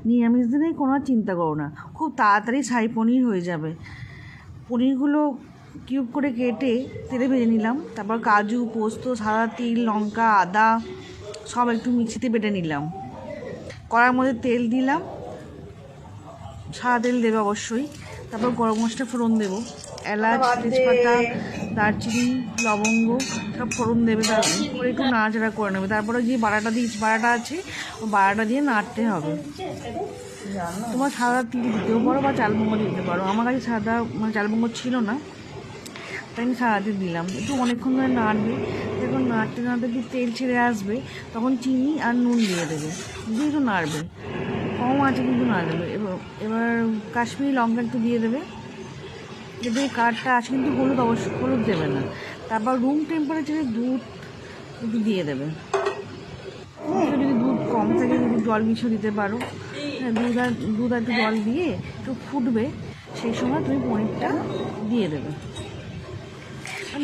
নিরামিষ দিনে কোনো চিন্তা করো না, খুব তাড়াতাড়ি শাহী পনির হয়ে যাবে। পনিরগুলো কিউব করে কেটে তেলে ভেজে নিলাম, তারপর কাজু, পোস্ত, সাদা তিল, লঙ্কা, আদা সব একটু মিক্সিতে বেটে নিলাম। কড়ার মধ্যে তেল দিলাম, সাদা তেল দেবে অবশ্যই। তারপর গরম মশলা ফোড়ন দেবো, এলাচ, তেজপাতা, দারচিনি, লবঙ্গ সব ফোড়ন দেবে। তারপরে একটু নাড়াচাড়া করে নেবে। তারপরে যে বাড়াটা আছে ও বাড়াটা দিয়ে নাড়তে হবে। তোমার সাদা তিল দিতেও পারো বা চালমগজ দিতে পারো। আমার কাছে সাদা চালমগজ ছিল না, তাই আমি সাদা তিল দিলাম। একটু অনেকক্ষণ ধরে নাড়বে। যখন নাড়তে নাড়তে একটু তেল ছেড়ে আসবে তখন চিনি আর নুন দিয়ে দেবে, দিয়ে একটু নাড়বে, কম আছে কিন্তু নাড়বে। এবার কাশ্মীরি লঙ্কা একটু দিয়ে দেবে, যদি কাঠটা আছে, কিন্তু হলুদ দেবে না। তারপর রুম টেম্পারেচারে দুধ একটু দিয়ে দেবে। যদি দুধ কম থাকে যদি জল মিশিয়ে দিতে পারো। দুধ আর একটু জল দিয়ে একটু ফুটবে, সেই সময় তুমি পনিরটা দিয়ে দেবে। আর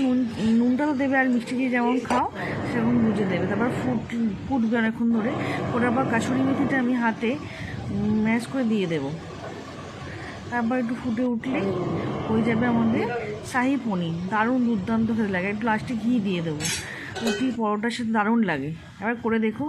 নুনটা তো দেবে, আর মিষ্টি দিয়ে যেমন খাও সেরকম বুঝে দেবে। তারপর ফুটবে অনেকক্ষণ ধরে। ওটার পর কাসুরি মেথিটা আমি হাতে ম্যাশ করে দিয়ে দেবো। তারপর একটু ফুটে উঠলে হয়ে যাবে আমাদের শাহী পনির। দারুণ দুর্দান্ত খেতে লাগে। একটু লাস্টে ঘি দিয়ে দেবো, রুটি পরোটার সাথে দারুণ লাগে। এবার করে দেখো।